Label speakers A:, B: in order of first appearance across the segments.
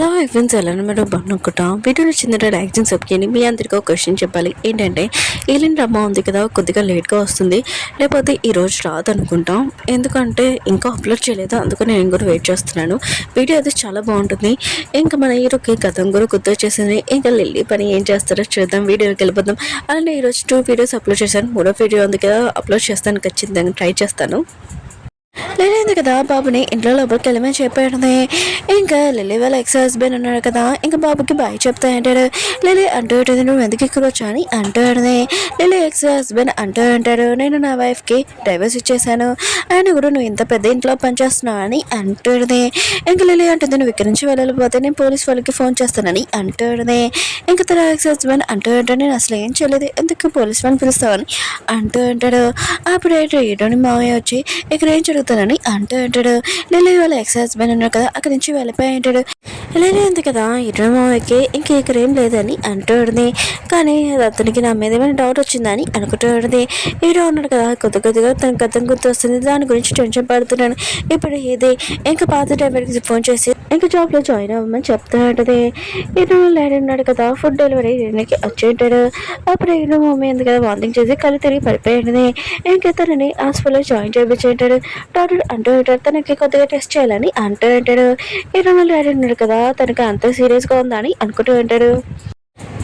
A: Hello friends, ఎలా madam బాగునుకుంటా. Video నచ్చిందంటే like చేసి సబ్స్క్రైబ్. మీ అందరికీ ఒక క్వశ్చన్ చెప్పాలి. ఏంటంటే ఏలియన్ డ్రామా ఉంది కదా, కొద్దిగా లేట్గా వస్తుంది, లేకపోతే ఈరోజు రాదు అనుకుంటాం. ఎందుకంటే ఇంకా అప్లోడ్ చేయలేదు, అందుకని నేను కూడా వెయిట్ చేస్తున్నాను. వీడియో అయితే చాలా బాగుంటుంది. ఇంకా మన హీరోకి గతం కూడా గుర్తు వచ్చేసింది. ఇంకా లిల్లీ పని ఏం చేస్తారో చూద్దాం, వీడియోకి వెళ్ళిపోదాం. అలానే ఈరోజు 2 వీడియోస్ అప్లోడ్ చేశాను. 3వ వీడియో ఉంది కదా, అప్లోడ్ చేస్తాను, ఖచ్చితంగా ట్రై చేస్తాను. లేదు కదా, బాబుని ఇంట్లో లోపలికి వెళ్ళమని చెప్పాడు. ఇంకా లిల్లీ వాళ్ళ ఎక్స్ హస్బెండ్ ఉన్నాడు కదా, ఇంకా బాబుకి బాయ్ చెప్తా అంటాడు. లిల్లీ అంటూ ఉంటుంది, నువ్వు ఎందుకు ఇక్కడ వచ్చా అని అంటాడు. లిల్లీ ఎక్స్ హస్బెండ్ అంటూ అంటాడు, నేను నా వైఫ్కి డైవర్స్ ఇచ్చేసాను, ఆయన కూడా నువ్వు ఇంత పెద్ద ఇంట్లో పనిచేస్తున్నావు అని అంటాడు. ఇంకా లిల్లీ అంటుంది, నువ్వు ఇక్కడి నుంచి వెళ్ళకపోతే నేను పోలీస్ వాళ్ళకి ఫోన్ చేస్తానని అంటాడు. ఇంకా తన ఎక్స్ హస్బెండ్ అంటూ అంటాడు, నేను అసలు ఏం చేయలేదు, ఎందుకు పోలీస్ వాళ్ళని పిలుస్తావని అంటూ అంటాడు. అప్పుడే ఈడోని మావయ్య వచ్చి ఇక్కడ ఏం జరుగుతానని అంటూ అంటాడు. లిల్లీ వాళ్ళ ఎక్స్ హస్బెండ్ ఉన్నారు కదా, అక్కడి నుంచి వెళ్ళిపోయి అంటాడు. లిల్లీ ఉంది కదా, ఈడో మావయ్యకి ఇంకా ఇక్కడ ఏం లేదని అంటుంది. కానీ అతనికి నా మీద ఏమైనా డౌట్ వచ్చిందని అనుకుంటుంది. ఈడో ఉన్నాడు కదా, కొద్దిగా తన గతం గుర్తు వస్తుంది, దాని గురించి టెన్షన్ పడుతున్నాను. ఇప్పుడు ఇది ఇంకా పాత డ్రైవర్కి ఫోన్ చేసి ఇంకా జాబ్లో జాయిన్ అవ్వమని చెప్తూ ఉంటుంది. ఈడో డాడీ ఉన్నాడు కదా, ఫుడ్ డెలివరీ ఇంటికి వచ్చి ఉంటాడు. అప్పుడు ఈడో మమ్మీ ఉంది కదా, వాంతింగ్ చేసి కళ్ళు తిరిగి పడిపోయి ఉంటుంది. ఇంకా తనని హాస్పిటల్లో జాయిన్ చేయించి ఉంటాడు. డాక్టర్ అంటూ ఉంటాడు, తనకి కొద్దిగా టెస్ట్ చేయాలని అంటూ ఉంటాడు. ఈడో డాడీ ఉన్నాడు కదా, తనకి అంత సీరియస్గా ఉందని అనుకుంటూ ఉంటాడు.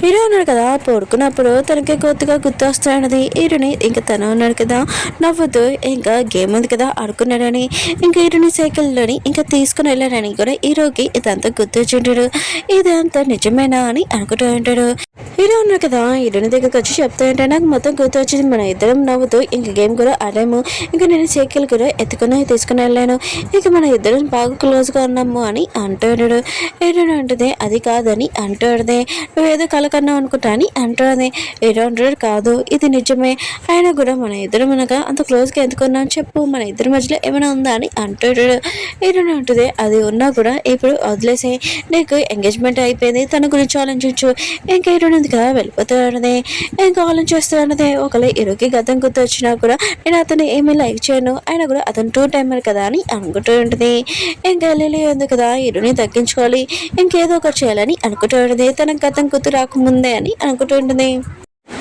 A: హీరో ఉన్నాడు కదా, పడుకున్నప్పుడు తనకి కొద్దిగా గుర్తు వస్తున్నది. హీరోని ఇంకా తను ఉన్నాడు కదా, నవ్వుతూ ఇంకా గేమ్ ఉంది కదా ఆడుకున్నాడని, ఇంకా హీరోని సైకిల్లోని ఇంకా తీసుకుని వెళ్ళాడని కూడా హీరోకి ఇదంతా గుర్తు వచ్చింటాడు. ఇదంతా నిజమేనా అని అనుకుంటూ ఉంటాడు. హీరో ఉన్నాడు కదా, హీరోని దగ్గరికి వచ్చి చెప్తా ఉంటాడు, నాకు మొత్తం గుర్తు వచ్చింది, మన ఇద్దరం నవ్వుతూ ఇంకా గేమ్ కూడా ఆడాము, ఇంకా నేను సైకిల్ కూడా తీసుకుని వెళ్ళాను, ఇంకా మన ఇద్దరం బాగా క్లోజ్గా ఉన్నాము అని అంటాడు. హీరోని అంటుంది, అది కాదని అంటాడు. నువ్వేదో కలకన్నా అనుకుంటా అని అంటుంది. హీరో అంటాడు, కాదు ఇది నిజమే, ఆయన కూడా మన ఇద్దరం అనగా అంత క్లోజ్గా ఎందుకున్నాను చెప్పు, మన ఇద్దరి మధ్యలో ఏమైనా ఉందా అని అంటాడు. హీరోని అంటుంది, అది ఉన్నా కూడా ఇప్పుడు వదిలేసే, నీకు ఎంగేజ్మెంట్ అయిపోయింది, తన గురించి ఆలోచించు. ఇంకా హీరోని కదా వెళ్ళిపోతాడదే, ఇంకా ఆలోచిస్తాడదే. ఒకవేళ హీరోకి గతం గుర్తు వచ్చినా కూడా నేను అతను ఏమీ లైక్ చేయను, ఆయన కూడా అతను 2 టైమర్ కదా అని అనుకుంటూ ఉంటుంది. ఇంకా లిల్లీ ఉంది కదా, హీరోని తగ్గించుకోవాలి, ఇంకేదో ఒకటి చేయాలని అనుకుంటూ ఉంటుంది, తన గతం గుర్తు రాకముందే అని అనుకుంటూ ఉంటుంది.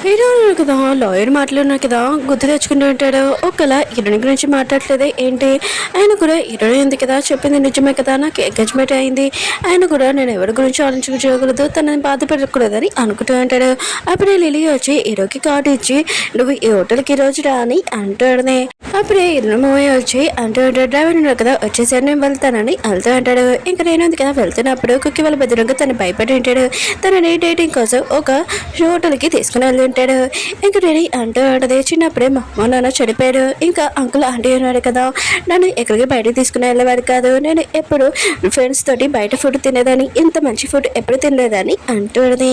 A: హీరో కదా, లాయర్ మాట్లాడినా కదా గుర్తు తెచ్చుకుంటూ ఉంటాడు. ఒకవేళ హీరోని గురించి మాట్లాడలేదే ఏంటి, ఆయన కూడా హీరోని ఉంది కదా, చెప్పింది నిజమే కదా, నాకు ఎంగేజ్మెంట్ అయింది, ఆయన కూడా నేను ఎవరి గురించి ఆలోచించకూడదు, తనని బాధ పెట్టకూడదని అనుకుంటూ ఉంటాడు. అప్పుడే లిల్లీ వచ్చి హీరోకి కార్డు ఇచ్చి, నువ్వు ఈ హోటల్కి ఈ రోజు రా అని అంటాడు. అప్పుడే హీరో మూవీ వచ్చి అంటూ ఉంటాడు, డ్రైవర్ ఉన్నాడు కదా, వచ్చేసరి నేను వెళ్తానని వెళ్తూ అంటాడు. ఇంకా నేను ఉంది కదా, వెళ్తున్నప్పుడు కుక్కి వాళ్ళ బెదిరంగా తను భయపడి ఉంటాడు. తనని డేటింగ్ కోసం ఒక హోటల్కి తీసుకుని ఉంటాడు. ఇంకా రెడీ అంటూ ఉంటుంది, చిన్నప్పుడే మా నాన్న చనిపోయాడు, ఇంకా అంకుల్ ఆంటీ ఉన్నాడు కదా, నన్ను ఎక్కడికి బయటకు తీసుకుని వెళ్ళేవారు కాదు, నేను ఎప్పుడు ఫ్రెండ్స్ తోటి బయట ఫుడ్ తినేదని, ఇంత మంచి ఫుడ్ ఎప్పుడు తినలేదని అంటుంది.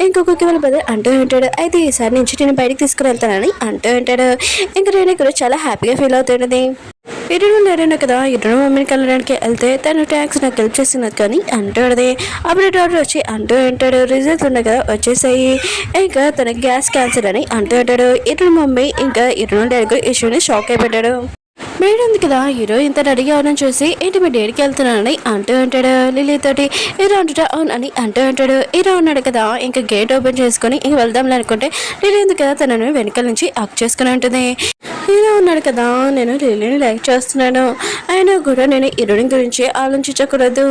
A: ఇంకొక వాళ్ళ బ్రదర్ అంటూ ఉంటాడు, అయితే ఈసారి నుంచి నేను బయటకు తీసుకుని వెళ్తానని అంటూ ఉంటాడు. ఇంకా నేను ఇక్కడ చాలా హ్యాపీగా ఫీల్ అవుతున్నది. ఇరుడు లేడన్నా కదా, ఇరుడు మమ్మీని కలడానికి వెళ్తే తను ట్యాక్స్ నాకు హెల్ప్ చేస్తున్నది కానీ అంటాడు. అప్పుడు డాక్టర్ వచ్చి అంటూ ఉంటాడు, రిజల్ట్స్ ఉన్నాయి కదా వచ్చేసాయి, ఇంకా తన గ్యాస్ క్యాన్సర్ అని అంటూ ఉంటాడు. ఇరుడు మమ్మీ ఇంకా ఇరుడు డాడీ ఇష్యూని షాక్ అయిపోయాడు. మేడం ఉంది కదా, హీరో ఇంత రెడీగా అవడం చూసి ఏంటి మీ డేడికి వెళ్తున్నానని అంటూ ఉంటాడు. లిల్లీ తోటి హీరో అంటుటా అవును అని అంటూ ఉంటాడు. హీరో ఉన్నాడు కదా, ఇంకా గేట్ ఓపెన్ చేసుకుని ఇంక వెళ్దాంలే అనుకుంటే లిల్లీ ఉంది కదా, తనను వెనకాల నుంచి హక్ చేసుకుని ఉంటుంది. హీరో ఉన్నాడు కదా, నేను లిల్లీని లైక్ చేస్తున్నాను, అయినా కూడా నేను హీరోయిన్ గురించి ఆలోచించకూడదు,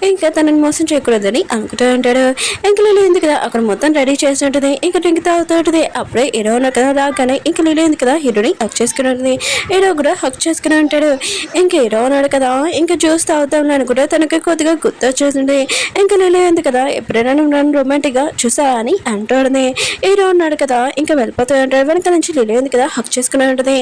A: ఇంకా తనని మోసం చేయకూడదని అనుకుంటూ ఉంటాడు. ఇంకా లిల్లీ ఉంది కదా, అక్కడ మొత్తం రెడీ చేసి ఉంటుంది, ఇంకా డ్రింక్ తాగుతూ ఉంటుంది. అప్పుడే హీరో ఉన్నాడు కదా, రాగానే ఇంకా లిల్లీ ఉంది కదా, హీరోని హక్ చేసుకుని ఉంటుంది. హీరో కూడా హక్ చేసుకుని ఉంటాడు. ఇంకా హీరో ఉన్నాడు కదా, ఇంకా జ్యూస్ తాగుతాం అనుకుంటే తనకి కొద్దిగా గుర్తు వచ్చేసింది. ఇంకా లిల్లీ ఉంది కదా, ఎప్పుడైనా నన్ను రొమాంటిక్ గా చూసా అని అంటుంది. హీరో ఉన్నాడు కదా, ఇంకా వెళ్ళిపోతూ ఉంటాడు. వెనక నుంచి లిల్లీ ఉంది కదా, హక్ చేసుకుని ఉంటుంది.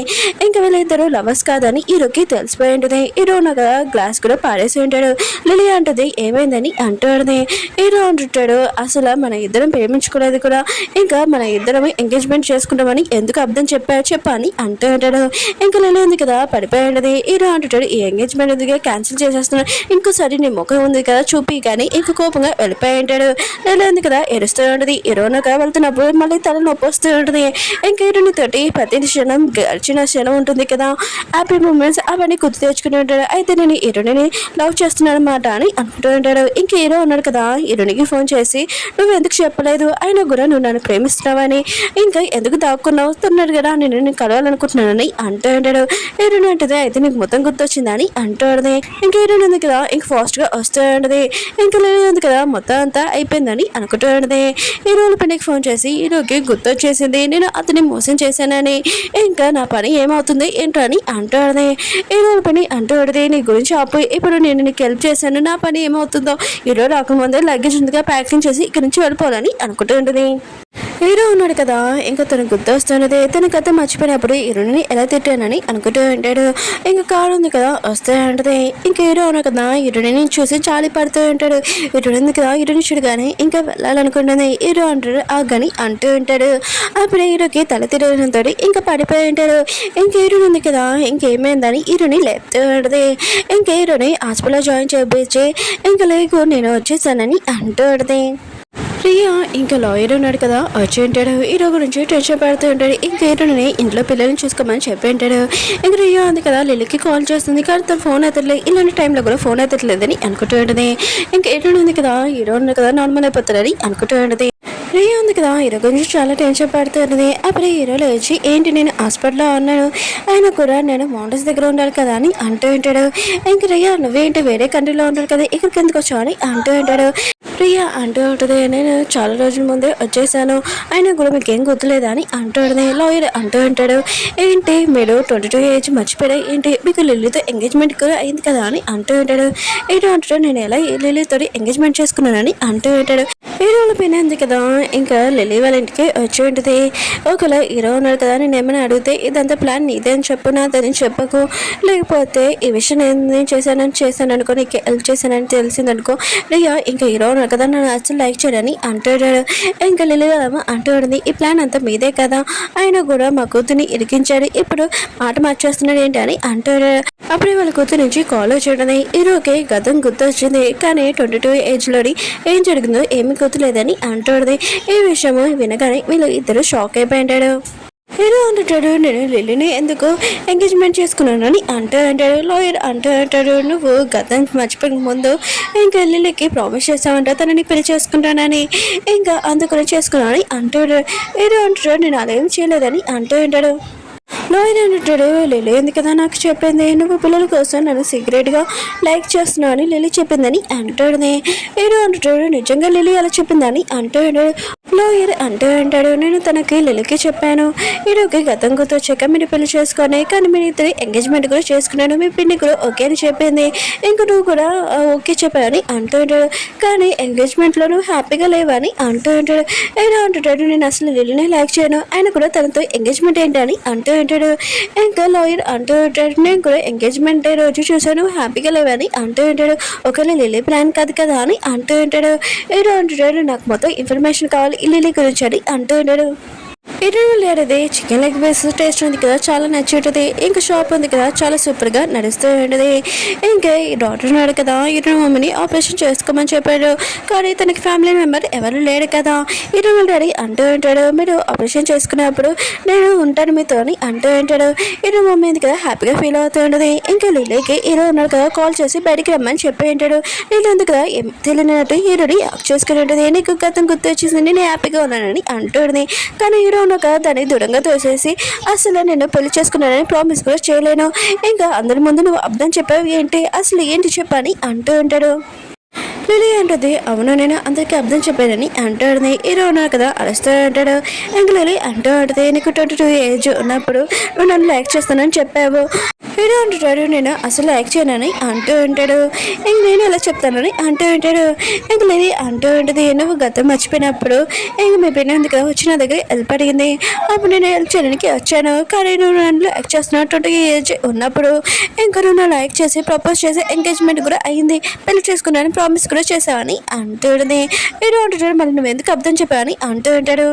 A: ఇంకా వీళ్ళిద్దరు లవర్స్ కాదని హీరోకి తెలిసిపోయి ఉంటుంది. హీరో ఉన్నాడు గ్లాస్ కూడా పాడేసి ఉంటాడు. లిల్లీ అంటుంది, ఏమైందని అంటుంది. హీరో అంటుంటాడు, అసలు మన ఇద్దరం ప్రేమించుకోలేదు కూడా, ఇంకా మన ఇద్దరం ఎంగేజ్మెంట్ చేసుకుంటామని ఎందుకు అర్థం చెప్పా అని అంటూ ఉంటాడు. ఇంకా లిల్లీ ఉంది కదా, పడిపోయి ఉండదు. హీరో అంటుంటాడు, ఈ ఎంగేజ్మెంట్ ఎందుకు క్యాన్సిల్ చేసేస్తున్నాడు, ఇంకోసారి నీ ముఖం ఉంది కదా చూపి కానీ ఇంకా కోపంగా వెళ్ళిపోయి ఉంటాడు. లిల్లీ ఉంది కదా, ఎరుస్తూ ఉంటుంది. హీరోనగా వెళ్తున్నప్పుడు మళ్ళీ తల నొప్పి వస్తూ ఉంటుంది. ఇంకా హీరోని తోటి ప్రతి క్షణం గడిచిన క్షణం ఉంటుంది కదా, హ్యాపీ మూమెంట్స్ అవన్నీ గుర్తు తెచ్చుకుని ఉంటాడు. అయితే నేను హీరోని లవ్ చేస్తున్నాను అనమాట అని అనుకుంటూ ఉంటాడు. ఇంక హీరో ఉన్నాడు కదా, హీరోనికి ఫోన్ చేసి నువ్వు ఎందుకు చెప్పలేదు, అయినా కూడా నువ్వు నన్ను ప్రేమిస్తున్నావని, ఇంకా ఎందుకు దాక్కున్నావు, తున్నాడు కదా నేను కలవాలనుకుంటున్నానని అంటూ ఉంటాడు. హీరోని అంటది అయితే నీకు మొత్తం గుర్తొచ్చిందని అంటూ ఉంటుంది. ఇంక హీరోని ఉంది కదా ఇంక ఫాస్ట్ గా వస్తూ ఉంటుంది. ఇంకా లేదు కదా మొత్తం అంతా అయిపోయిందని అనుకుంటూ ఉంటుంది. హీరోల పనికి ఫోన్ చేసి హీరోకి గుర్తొచ్చేసింది నేను అతన్ని మోసం చేశానని, ఇంకా నా పని ఏమవుతుంది ఏంటో అని అంటూ ఉంటుంది. హీరోల పని అంటూ ఉంటుంది నీ గురించి ఆపు, ఇప్పుడు నేను నీకు హెల్ప్ చేశాను, నా పని ఏమవుతుందో, హీరో రాకముందే లగేజ్ ఉందిగా ప్యాకింగ్ చేసి ఇక్కడి నుంచి వెళ్ళిపోవాలని అనుకుంటూ ఉంటుంది. హీరో ఉన్నాడు కదా ఇంకా తనకు గుర్తు వస్తున్నది, తన కథ మర్చిపోయినప్పుడు హీరోని ఎలా తిట్టానని అనుకుంటూ ఉంటాడు. ఇంకా కారు ఉంది కదా వస్తే అంటది. ఇంకా హీరో ఉన్నాడు కదా హీరోని చూసి చాలి పడుతూ ఉంటాడు. హీరో ఉంది కదా హీరోని చూడగానే ఇంకా వెళ్ళాలనుకుంటుంది. హీరో అంటాడు ఆగని అంటూ ఉంటాడు. అప్పుడు హీరోకి తల తిరగడంతో ఇంకా పడిపోయి ఉంటాడు. ఇంక హీరో ఉంది కదా ఇంకేమైందని హీరోని లేపుతూ ఉంటుంది. ఇంకా హీరోని హాస్పిటల్లో జాయిన్ చేయించి ఇంకా లేకు నేను వచ్చేసానని అంటూ ఉంటుంది. ప్రియా ఇంకా లాయర్ ఉన్నాడు కదా వచ్చి ఉంటాడు. హీరో గురించి టెన్షన్ పడుతూ ఉంటాడు. ఇంకా హీరోని ఇంట్లో పిల్లల్ని చూసుకోమని చెప్పి ఉంటాడు. ఇంకా రియా ఉంది కదా లిల్లీకి కాల్ చేస్తుంది కానీ తను ఫోన్ ఎత్తట్లేదు, ఇలాంటి టైంలో కూడా ఫోన్ ఎత్తట్లేదని అనుకుంటూ ఉంటుంది. ఇంకా హీరో ఉంది కదా హీరో ఉంది కదా నార్మల్ అయిపోతాడని అనుకుంటూ ఉంటుంది. రియా ఉంది కదా హీరో గురించి చాలా టెన్షన్ పడుతుంది. అప్పుడు హీరో లేచి ఏంటి నేను హాస్పిటల్లో ఉన్నాను, ఆయన కూడా నేను మౌంటైన్స్ దగ్గర ఉండాలి కదా అని అంటూ ఉంటాడు. ఇంక రియా నువ్వేంటి వేరే కంట్రీలో ఉంటాడు కదా ఇక్కడికి ఎందుకు వచ్చావు అని అంటూ ఉంటాడు. ప్రియా అంటూ ఉంటుంది నేను చాలా రోజుల ముందే వచ్చేసాను, అయినా కూడా మీకేం గుర్తులేదా అని అంటూ ఉంటుంది. లాయర్ అంటూ ఉంటాడు ఏంటి మీరు 22 ఏజ్ మర్చిపోయాడు ఏంటి, మీకు లిల్లీతో ఎంగేజ్మెంట్ కూడా అయింది కదా అని అంటూ ఉంటాడు. ఏంటో అంటాడు నేను ఎలా లిల్లీతో ఎంగేజ్మెంట్ చేసుకున్నానని అంటూ ఉంటాడు. హీరోల పైన ఉంది కదా ఇంకా లిల్లీ వాళ్ళ ఇంటికి వచ్చి ఉంటుంది. ఒకవేళ హీరో ఉన్నాడు కదా నేను ఏమైనా అడిగితే ఇదంతా ప్లాన్ నీదే అని చెప్పు, నాదని చెప్పకు, లేకపోతే ఈ విషయం నేను చేశాను అనుకో, నీకు హెల్ప్ చేశానని తెలిసిందనుకో, రియా ఇంకా హీరో ఉన్నాడు కదా నన్ను అసలు లైక్ చేయడని అంటాడు. ఇంకా లిల్లీ అంటుంది ఈ ప్లాన్ అంతా మీదే కదా, ఆయన కూడా మా కూతుర్ని ఇరికించాడు, ఇప్పుడు మాట మార్చేస్తున్నాడు ఏంటి అని అంటాడు. అప్పుడే వాళ్ళ కూతురు నుంచి కాల్ వచ్చేటది. హీరోకి గతం గుర్తొచ్చింది కానీ 22 ఏజ్లోని ఏం జరిగిందో ఏమి గుర్తులేదని అంటాడు. ఈ విషయము వినగానే వీళ్ళు ఇద్దరు షాక్ అయిపోయింటాడు. హీరో అంటాడు నేను లిల్లీని ఎందుకు ఎంగేజ్మెంట్ చేసుకున్నానని అంటూ అంటాడు. లాయర్ అంటూ అంటాడు నువ్వు గతం మర్చిపోయిన ముందు ఇంకా లిల్లీకి ప్రామిస్ చేస్తావంట తనని పెళ్లి చేసుకుంటానని, ఇంకా అందుకని చేసుకున్నానని అంటాడు. హీరో అంటాడు నేను అదేం చేయలేదని అంటూ ఉంటాడు. లాయర్ అంటాడు లిల్లీ ఉంది కదా నాకు చెప్పింది నువ్వు పిల్లల కోసం నన్ను సీక్రెట్గా లైక్ చేస్తున్నావు అని లిల్లీ చెప్పిందని అంటాడు. హీరో అంటాడు నిజంగా లిల్లీ అలా చెప్పిందని అంటాడు. లాయర్ అంటూ అంటాడు నేను తనకి లిల్లీకి చెప్పాను, హీరోకి గతం గుర్తొచ్చాక మీరు పెళ్లి చేసుకొని కానీ మీరు ఇద్దరు ఎంగేజ్మెంట్ కూడా చేసుకున్నాను, మీ పిన్ని కూడా ఓకే అని చెప్పింది, ఇంకా నువ్వు కూడా ఓకే చెప్పావని అంటూ ఉంటాడు. కానీ ఎంగేజ్మెంట్లో నువ్వు హ్యాపీగా లేవని అంటూ ఉంటాడు. హీరో అంటాడు నేను అసలు లిల్లీని లైక్ చేయను, ఆయన కూడా తనతో ఎంగేజ్మెంట్ ఏంటని అంటూ ఉంటాడు. ఇంకా లాయర్ అంటూ ఉంటాడు నేను కూడా ఎంగేజ్మెంట్ డే రోజు చూసాను హ్యాపీగా లేవని అంటూ ఉంటాడు. ఒకవేళ లిల్లీ ప్లాన్ కాదు కదా అని అంటూ ఉంటాడు. హీరో అంటాడు నాకు మొత్తం ఇన్ఫర్మేషన్ కావాలి లిల్లీ గురించి అని అంటూ ఉంటాడు. ఇరవై లేడది చికెన్ లెగ్ పీస్ టేస్ట్ ఉంది కదా చాలా నచ్చి ఉంటుంది. ఇంకా షాప్ ఉంది కదా చాలా సూపర్గా నడుస్తూ ఉంటుంది. ఇంకా ఈ డాక్టర్ ఉన్నాడు కదా ఇరవై మమ్మీని ఆపరేషన్ చేసుకోమని చెప్పాడు కానీ తనకి ఫ్యామిలీ మెంబర్ ఎవరు లేడు కదా. ఇరవై డాడీ అంటూ ఉంటాడు మీరు ఆపరేషన్ చేసుకున్నప్పుడు నేను ఉంటాను మీతో అని అంటూ ఉంటాడు. ఇరవై మమ్మీ ఉంది కదా హ్యాపీగా ఫీల్ అవుతూ ఉంటుంది. ఇంకా లిల్లీకి హీరో ఉన్నాడు కదా కాల్ చేసి బయటికి రమ్మని చెప్పి ఉంటాడు. లిల్లీ ఉంది కదా ఏం తెలియనట్టు హీరోని యాక్ట్ చేసుకుని ఉంటుంది. నీకు గతం గుర్తు వచ్చేసింది నేను హ్యాపీగా ఉన్నానని అంటుంది. కానీ హీరో దాన్ని దృఢంగా తోసేసి అసలు నేను పెళ్లి చేసుకున్నానని ప్రామిస్ కూడా చేయలేను, ఇంకా అందరి ముందు నువ్వు అబద్ధం చెప్పావు ఏంటి అసలు ఏంటి చెప్పని అంటూ ఉంటాడు. లిల్లీ అంటుంది అవును నేను అందరికీ అర్థం చెప్పానని అంటాడు. హీరో ఉన్నారు కదా అరుస్తూ అంటాడు. ఇంకా లిల్లీ అంటూ ఉంటుంది నీకు 22 ఏజ్ ఉన్నప్పుడు నువ్వు నన్ను లైక్ చేస్తానని చెప్పావు. హీరో అంటాడు నేను అసలు లైక్ చేయనని అంటూ ఉంటాడు. ఇంక నేను ఎలా చెప్తానని అంటూ ఉంటాడు. ఇంక లిల్లీ అంటూ ఉంటుంది నువ్వు గతం మర్చిపోయినప్పుడు ఇంక మీ పిన్న ఉంది కదా వచ్చి నా దగ్గర హెల్ప్ అడిగింది, అప్పుడు నేను హెల్ప్ చేయడానికి వచ్చాను కానీ నువ్వు నన్ను లైక్ చేస్తున్నావు 20 ఏజ్ ఉన్నప్పుడు, ఇంకా నువ్వు లైక్ చేసి ప్రపోజ్ చేసి ఎంగేజ్మెంట్ కూడా అయ్యింది, పెళ్లి చేసుకున్నాను ప్రామిస్ కూడా కూడా చేసావని అంటూ ఉంటుంది. హీరో అంటాడు మళ్ళీ నువ్వు ఎందుకు అబద్ధం చెప్పావని అంటూ ఉంటాడు.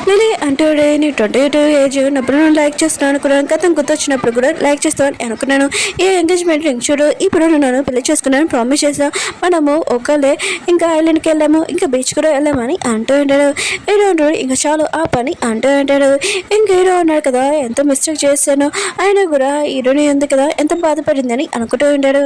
A: లిలీ అంటాడే నీ 22 ఏజ్ ఉన్నప్పుడు నేను లైక్ చేస్తున్నాను అనుకున్నాను, గతం గుర్తొచ్చినప్పుడు కూడా లైక్ చేస్తామని అనుకున్నాను. ఏ ఎంగేజ్మెంట్ రింగ్ చూడు, ఇప్పుడు నన్ను పెళ్లి చేసుకున్నాను ప్రామిస్ చేసాం, మనము ఒకళ్ళే ఇంకా ఐలాండ్కి వెళ్ళాము, ఇంకా బీచ్ కూడా వెళ్ళామని అంటూ ఉంటాడు. హీరో అంటాడు ఇంకా చాలు ఆ పని అంటూ ఉంటాడు. ఇంక హీరో అన్నాడు కదా ఎంత మిస్టేక్ చేశాను, ఆయన కూడా హీరోని ఉంది కదా ఎంత బాధపడిందని అనుకుంటూ ఉంటాడు.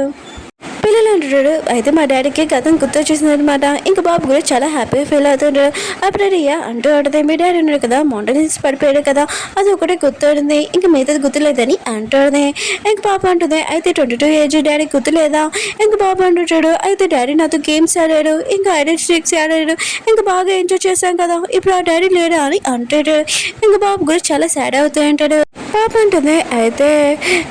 A: పిల్లలు అంటాడు అయితే మా డాడీకి గతం గుర్తొచ్చేసింది అనమాట. ఇంకా బాబు కూడా చాలా హ్యాపీగా ఫీల్ అవుతుంటాడు. అప్పుడు రియా అంటూ ఉంటుంది మీ డాడీ ఉన్నాడు కదా మౌంటైన్స్ పడిపోయాడు కదా అది ఒకటే గుర్తుంది, ఇంకా మిగతాది గుర్తులేదని అంటుంది. ఇంక పాప అంటుంది అయితే 22 ఏజ్ డాడీ గుర్తులేదా. ఇంక బాబు అంటుంటాడు అయితే డాడీ నాతో గేమ్స్ ఆడాడు, ఇంకా ఐడెంటిస్టిక్స్ ఆడాడు, ఇంకా బాగా ఎంజాయ్ చేశాం కదా, ఇప్పుడు ఆ డాడీ లేడా అని అంటాడు. ఇంక బాబు కూడా చాలా సాడ్ అవుతూ ఉంటాడు. పాప అంటుంది అయితే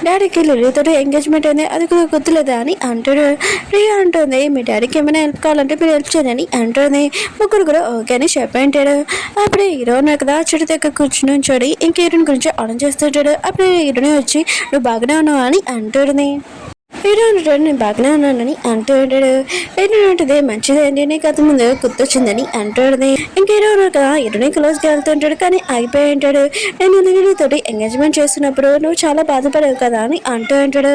A: డాడీకి లిలీతో ఎంగేజ్మెంట్ అయింది అది కూడా గుర్తులేదా అని అంటాడు. రియా అంటుంది మీ డాడీకి ఏమైనా హెల్ప్ కావాలంటే మీరు హెల్ప్ చేయని అంటుంది. ముగ్గురు కూడా ఓకే అని చెప్పంటాడు. అప్పుడే హీరో ఉన్నారు కదా చెడు దగ్గర కూర్చుని ఉంచాడు, ఇంక హీరోని గురించి ఆలోచన చేస్తుంటాడు. అప్పుడే హీరోని వచ్చి నువ్వు బాగానే ఉన్నావు అని అంటుంది. హీరో అంటాడు నేను బాగానే ఉన్నానని అంటూ ఉంటాడు. హీరో ఉంటుంది మంచిదండి నీకు గత ముందు గుర్తొచ్చిందని అంటుంది. ఇంక హీరో ఉన్నారు కదా హీరోని క్లోజ్గా వెళ్తుంటాడు కానీ అయిపోయి ఉంటాడు. నేను లిలీతోటి ఎంగేజ్మెంట్ చేస్తున్నప్పుడు నువ్వు చాలా బాధపడవు కదా అని అంటూ ఉంటాడు.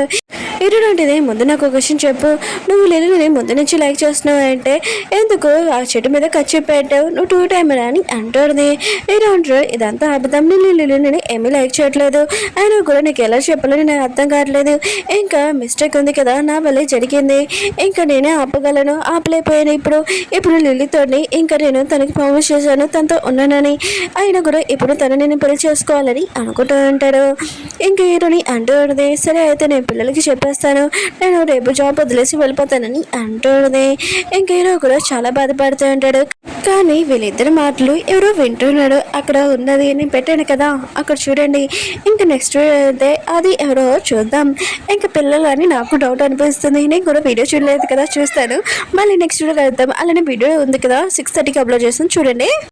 A: హీరో అంటే ముందు నాకు ఒక విషయం చెప్పు, నువ్వు లిలీని ముందు నుంచి లైక్ చేస్తున్నావు అంటే ఎందుకు ఆ చెట్టు మీద ఖర్చు పెట్టావు, నువ్వు 2 టైమ్ అని అంటుంది. హీరో అంటాడు ఇదంతా అబద్ధం, నేను లిలీని ఏమీ లైక్ చేయట్లేదు, అయినా కూడా నీకు ఎలా చెప్పాలని నాకు అర్థం కావట్లేదు, ఇంకా మిస్టేక్ ఉంది కదా నా వల్లే జరిగింది, ఇంకా నేనే ఆపగలను, ఆపలేకపోయాను ఇప్పుడు లిలీతోని ఇంకా నేను తనకి ప్రామిస్ చేశాను తనతో ఉన్నానని, అయినా కూడా ఇప్పుడు తను నేను పెళ్లి చేసుకోవాలని అనుకుంటూ ఉంటాడు. ఇంకా హీరోని అంటూ ఉంటుంది సరే అయితే నేను పిల్లలకి చెప్పేస్తాను, నేను రేపు జాబ్ వదిలేసి వెళ్ళిపోతానని అంటుంది. ఇంక హీరో కూడా చాలా బాధపడుతూ ఉంటాడు. కానీ వీళ్ళిద్దరి మాటలు ఎవరో వింటున్నాడు. అక్కడ ఉన్నది నేను పెట్టాను కదా అక్కడ చూడండి, ఇంకా నెక్స్ట్ అయితే అది ఎవరో చూద్దాం. ఇంకా పిల్లలు అని నాకు డౌట్ అనిపిస్తుంది, నేను కూడా వీడియో చూడలేదు కదా చూస్తాను, మళ్ళీ నెక్స్ట్ వీడియో కలుద్దాం. అలానే వీడియో ఉంది కదా 6:30కి అప్లోడ్ చేస్తాను చూడండి.